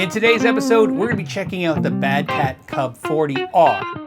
In today's episode, we're going to be checking out the Cat Cub 40R.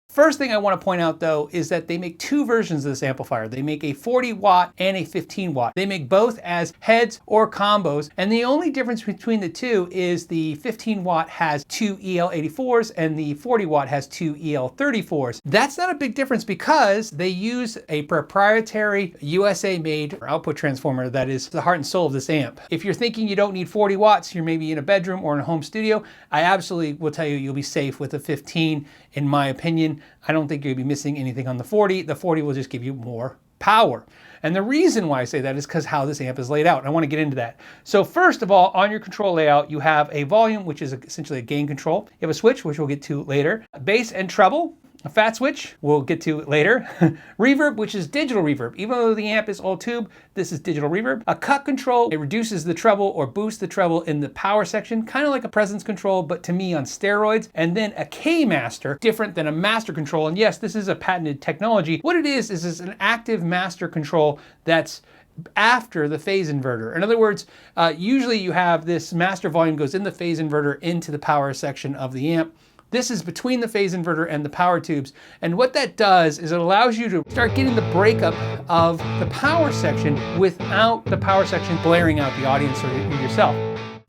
First thing I want to point out though is that they make two versions of this amplifier. They make a 40 watt and a 15 watt. They make both as heads or combos, and the only difference between the two is the 15 watt has two EL84s and the 40 watt has two EL34s. That's not a big difference because they use a proprietary USA made output transformer that is the heart and soul of this amp. If you're thinking you don't need 40 watts, you're maybe in a bedroom or in a home studio, I absolutely will tell you you'll be safe with a 15 in my opinion. I don't think you'll be missing anything on the 40. The 40 will just give you more power. And the reason why I say that is because how this amp is laid out. And I want to get into that. So first of all, on your control layout, you have a volume, which is essentially a gain control. You have a switch, which we'll get to later. Bass and treble. A fat switch, we'll get to later. Reverb, which is digital reverb. Even though the amp is all tube, this is digital reverb. A cut control, it reduces the treble or boosts the treble in the power section, kind of like a presence control, but to me on steroids. And then a K master, different than a master control. And yes, this is a patented technology. What it is an active master control that's after the phase inverter. In other words, usually you have this master volume goes in the phase inverter into the power section of the amp. This is between the phase inverter and the power tubes. And what that does is it allows you to start getting the breakup of the power section without the power section blaring out the audience or yourself.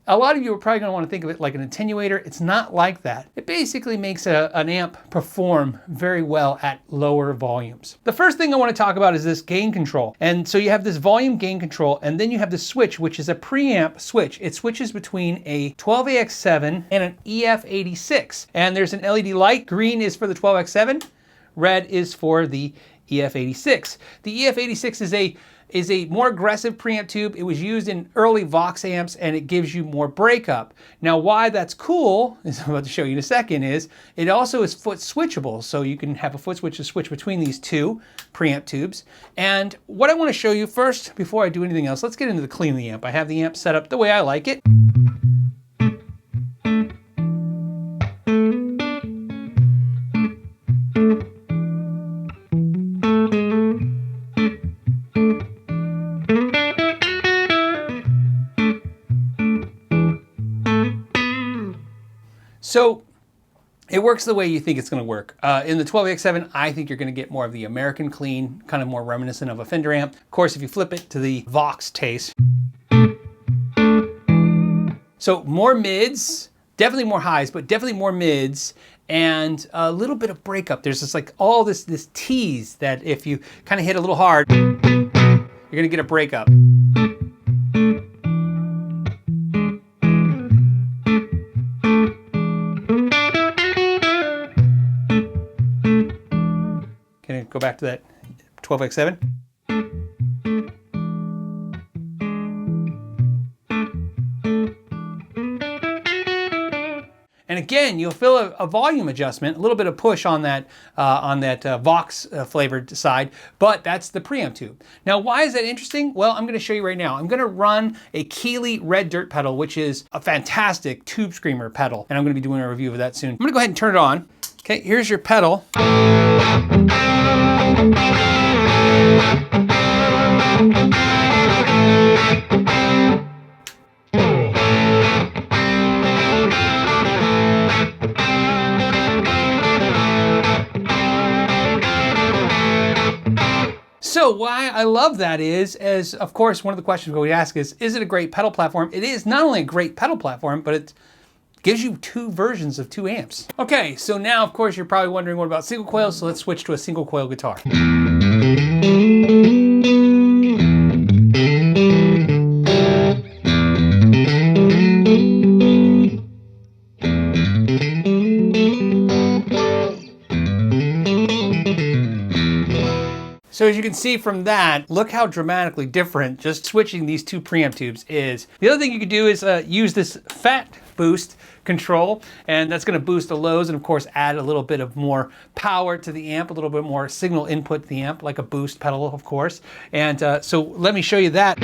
A lot of you are probably going to want to think of it like an attenuator. It's not like that. It basically makes an amp perform very well at lower volumes. The first thing I want to talk about is this gain control. And so you have this volume gain control, and then you have the switch, which is a preamp switch. It switches between a 12AX7 and an EF86. And there's an LED light. Green is for the 12X7. Red is for the EF86. The EF86 is a more aggressive preamp tube. It was used in early Vox amps and it gives you more breakup. Now why that's cool, as I'm about to show you in a second, is it also is foot switchable. So you can have a foot switch to switch between these two preamp tubes. And what I want to show you first, before I do anything else, let's get into the clean of the amp. I have the amp set up the way I like it. So it works the way you think it's going to work. In the 12AX7, I think you're going to get more of the American clean, kind of more reminiscent of a Fender amp. Of course, if you flip it to the Vox taste. So more mids, definitely more highs, but definitely more mids and a little bit of breakup. There's just like all this tease that if you kind of hit a little hard, you're going to get a breakup. Can I go back to that 12X7? And again, you'll feel a volume adjustment, a little bit of push on that Vox flavored side, but that's the preamp tube. Now, why is that interesting? Well, I'm going to show you right now. I'm going to run a Keeley Red Dirt pedal, which is a fantastic tube screamer pedal, and I'm going to be doing a review of that soon. I'm going to go ahead and turn it on. Okay, here's your pedal. So why I love that is, as of course, one of the questions we ask is it a great pedal platform? It is not only a great pedal platform, but it gives you two versions of two amps. Okay, so now of course you're probably wondering what about single coils, so let's switch to a single coil guitar. So as you can see from that, look how dramatically different just switching these two preamp tubes is. The other thing you could do is use this fat boost control, and that's going to boost the lows and of course add a little bit of more power to the amp, a little bit more signal input to the amp, like a boost pedal of course. And so let me show you that.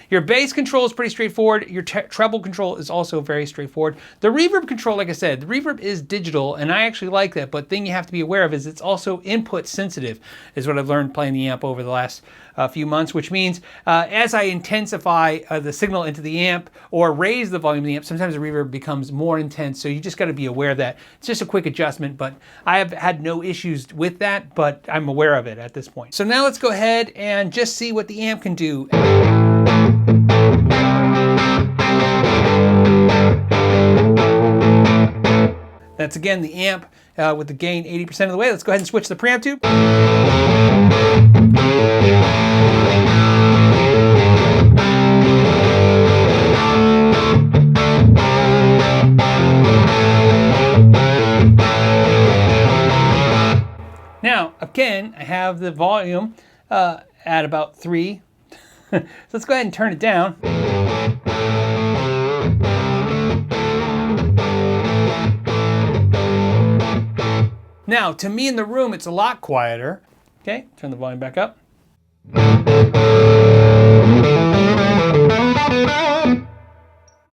Your bass control is pretty straightforward. Your treble control is also very straightforward. The reverb control, like I said, the reverb is digital, and I actually like that, but the thing you have to be aware of is it's also input sensitive, is what I've learned playing the amp over the last few months, which means as I intensify the signal into the amp or raise the volume of the amp, sometimes the reverb becomes more intense, so you just got to be aware of that. It's just a quick adjustment, but I have had no issues with that, but I'm aware of it at this point. So now let's go ahead and just see what the amp can do. That's again the amp with the gain 80% of the way. Let's go ahead and switch the preamp tube. Now, again, I have the volume at about 3. So let's go ahead and turn it down. Now, to me in the room, it's a lot quieter. Okay, turn the volume back up.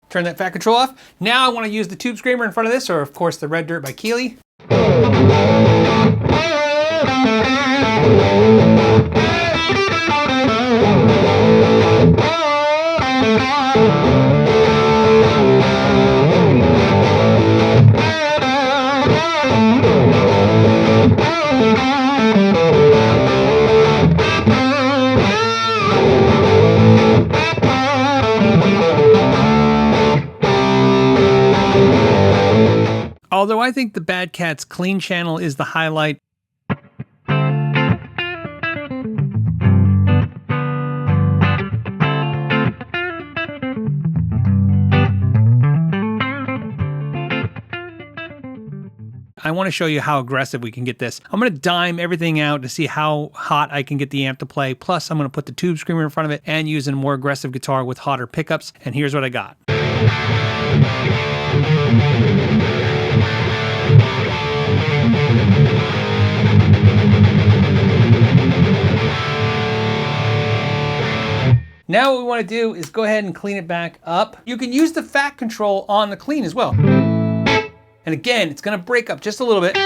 Turn that fat control off. Now I want to use the tube screamer in front of this, or of course the Red Dirt by Keeley. Although I think the Bad Cat's clean channel is the highlight. I want to show you how aggressive we can get this. I'm going to dime everything out to see how hot I can get the amp to play. Plus, I'm going to put the tube screamer in front of it and use a more aggressive guitar with hotter pickups. And here's what I got. Now what we want to do is go ahead and clean it back up. You can use the fat control on the clean as well. And again, it's going to break up just a little bit.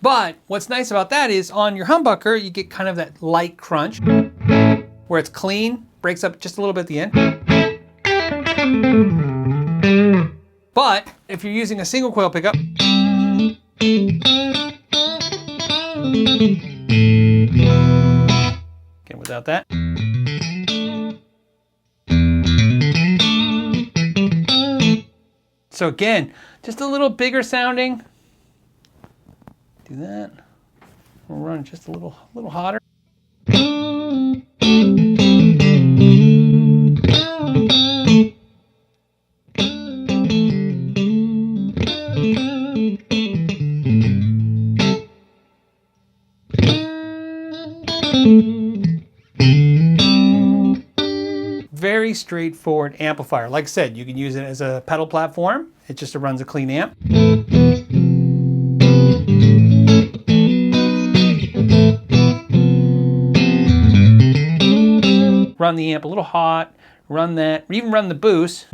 But what's nice about that is on your humbucker, you get kind of that light crunch where it's clean, breaks up just a little bit at the end. But if you're using a single coil pickup, again, without that. So again, just a little bigger sounding. Do that. We'll run just a little hotter. Very straightforward amplifier. Like I said, you can use it as a pedal platform. It just runs a clean amp. Run the amp a little hot, run that, or even run the boost.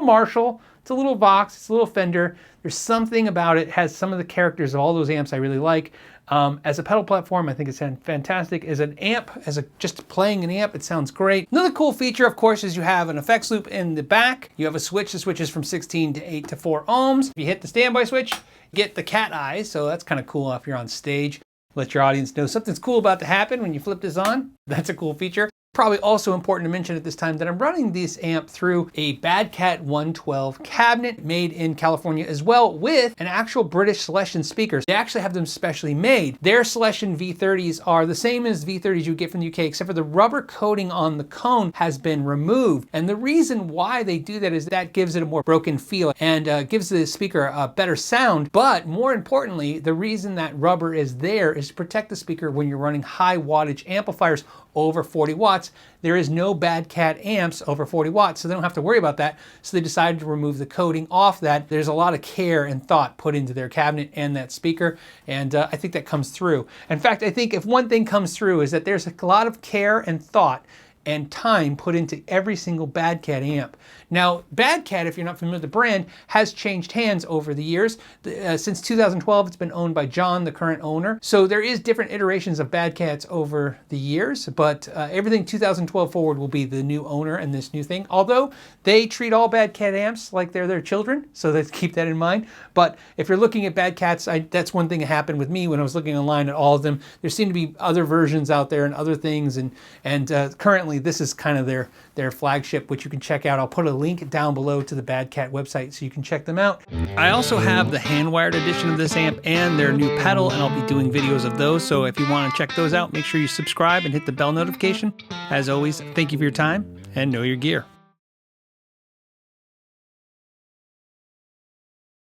Marshall, It's a little Vox, it's a little Fender. There's something about it, has some of the characters of all those amps I really like. As a pedal platform, I think it's fantastic. As an amp, just playing an amp, it sounds great. Another cool feature, of course, is you have an effects loop in the back. You have a switch that switches from 16 to 8 to 4 ohms. If you hit the standby switch, you get the cat eyes, so that's kind of cool if you're on stage. Let your audience know something's cool about to happen when you flip this on. That's a cool feature. Probably also important to mention at this time that I'm running this amp through a Bad Cat 112 cabinet made in California as well, with an actual British Celestion speakers. They actually have them specially made. Their Celestion V30s are the same as V30s you get from the UK, except for the rubber coating on the cone has been removed. And the reason why they do that is that gives it a more broken feel and gives the speaker a better sound. But more importantly, the reason that rubber is there is to protect the speaker when you're running high wattage amplifiers over 40 watts. There is no Bad Cat amps over 40 watts, so they don't have to worry about that. So they decided to remove the coating off that. There's a lot of care and thought put into their cabinet and that speaker, and I think that comes through. In fact, I think if one thing comes through is that there's a lot of care and thought and time put into every single Bad Cat amp. Now, Bad Cat, if you're not familiar with the brand, has changed hands over the years. Since 2012, it's been owned by John, the current owner. So there is different iterations of Bad Cats over the years, but everything 2012 forward will be the new owner and this new thing. Although they treat all Bad Cat amps like they're their children, so let's keep that in mind. But if you're looking at Bad Cats, that's one thing that happened with me when I was looking online at all of them. There seem to be other versions out there and other things, and currently this is kind of their flagship, which you can check out. I'll put a link down below to the Bad Cat website so you can check them out. I also have the hand-wired edition of this amp and their new pedal, and I'll be doing videos of those. So if you want to check those out, make sure you subscribe and hit the bell notification. As always, thank you for your time and know your gear.